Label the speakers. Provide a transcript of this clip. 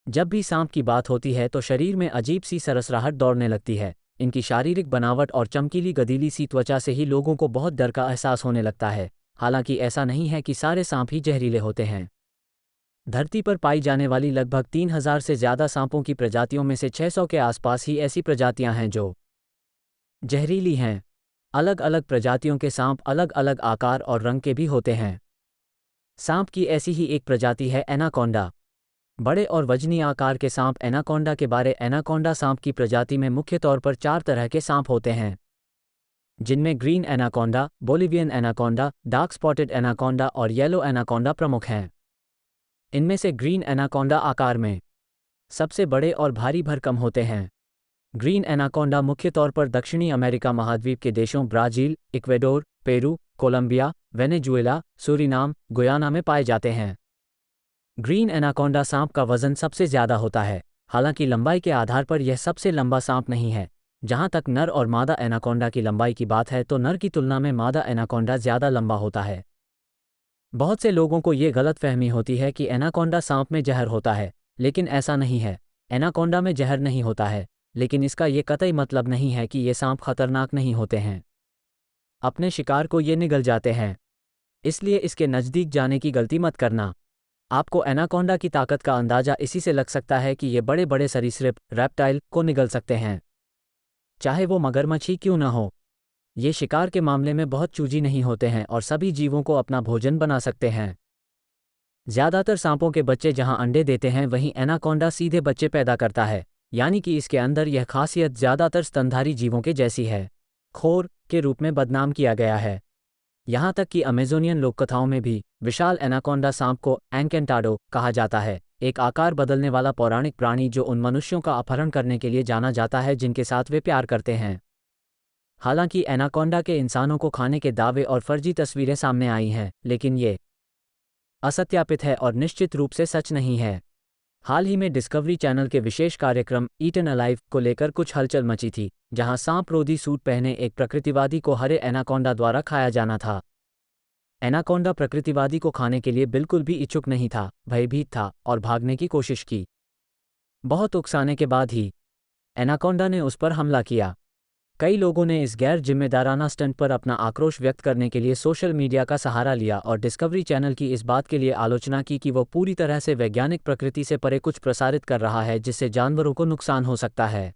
Speaker 1: जब भी सांप की बात होती है तो शरीर में अजीब सी सरसराहट दौड़ने लगती है। इनकी शारीरिक बनावट और चमकीली गदीली सी त्वचा से ही लोगों को बहुत डर का एहसास होने लगता है। हालांकि ऐसा नहीं है कि सारे सांप ही जहरीले होते हैं। धरती पर पाई जाने वाली लगभग 3000 से ज़्यादा सांपों की प्रजातियों में से 600 के आसपास ही ऐसी प्रजातियां हैं जो जहरीली हैं। अलग अलग प्रजातियों के सांप अलग अलग आकार और रंग के भी होते हैं। सांप की ऐसी ही एक प्रजाति है एनाकोंडा। बड़े और वजनी आकार के सांप एनाकोंडा के बारे एनाकोंडा सांप की प्रजाति में मुख्य तौर पर 4 तरह के सांप होते हैं, जिनमें green anaconda, Bolivian anaconda, dark spotted anaconda और येलो एनाकोंडा प्रमुख हैं। इनमें से ग्रीन एनाकोंडा आकार में सबसे बड़े और भारी भरकम होते हैं। ग्रीन एनाकोंडा मुख्य तौर पर दक्षिणी अमेरिका महाद्वीप के देशों Brazil, Ecuador, Peru, Colombia, Venezuela, Suriname, Guyana में पाए जाते हैं। ग्रीन एनाकोंडा सांप का वजन सबसे ज़्यादा होता है। हालांकि लंबाई के आधार पर यह सबसे लंबा सांप नहीं है। जहां तक नर और मादा एनाकोंडा की लंबाई की बात है तो नर की तुलना में मादा एनाकोंडा ज़्यादा लंबा होता है। बहुत से लोगों को ये गलतफहमी होती है कि एनाकोंडा सांप में जहर होता है, लेकिन ऐसा नहीं है। एनाकोंडा में जहर नहीं होता है, लेकिन इसका ये कतई मतलब नहीं है कि ये सांप खतरनाक नहीं होते हैं। अपने शिकार को ये निगल जाते हैं, इसलिए इसके नज़दीक जाने की गलती मत करना। आपको एनाकोंडा की ताकत का अंदाजा इसी से लग सकता है कि ये बड़े बड़े सरीसृप रेप्टाइल को निगल सकते हैं, चाहे वो मगरमच्छ ही क्यों न हो। ये शिकार के मामले में बहुत चूजी नहीं होते हैं और सभी जीवों को अपना भोजन बना सकते हैं। ज़्यादातर सांपों के बच्चे जहां अंडे देते हैं वहीं एनाकोंडा सीधे बच्चे पैदा करता है, यानी कि इसके अंदर यह खासियत ज़्यादातर स्तनधारी जीवों के जैसी है। खोर के रूप में बदनाम किया गया है। यहाँ तक कि अमेज़ोनियन लोककथाओं में भी विशाल एनाकोंडा सांप को एनकेंटाडो कहा जाता है, एक आकार बदलने वाला पौराणिक प्राणी जो उन मनुष्यों का अपहरण करने के लिए जाना जाता है जिनके साथ वे प्यार करते हैं। हालांकि एनाकोंडा के इंसानों को खाने के दावे और फर्जी तस्वीरें सामने आई हैं, लेकिन ये असत्यापित है और निश्चित रूप से सच नहीं है। हाल ही में डिस्कवरी चैनल के विशेष कार्यक्रम ईटन अलाइव को लेकर कुछ हलचल मची थी, जहां सांप रोधी सूट पहने एक प्रकृतिवादी को हरे एनाकोंडा द्वारा खाया जाना था। एनाकोंडा प्रकृतिवादी को खाने के लिए बिल्कुल भी इच्छुक नहीं था, भयभीत था और भागने की कोशिश की। बहुत उकसाने के बाद ही एनाकोंडा ने उस पर हमला किया। कई लोगों ने इस गैर जिम्मेदाराना स्टंट पर अपना आक्रोश व्यक्त करने के लिए सोशल मीडिया का सहारा लिया और डिस्कवरी चैनल की इस बात के लिए आलोचना की कि वो पूरी तरह से वैज्ञानिक प्रकृति से परे कुछ प्रसारित कर रहा है जिससे जानवरों को नुकसान हो सकता है।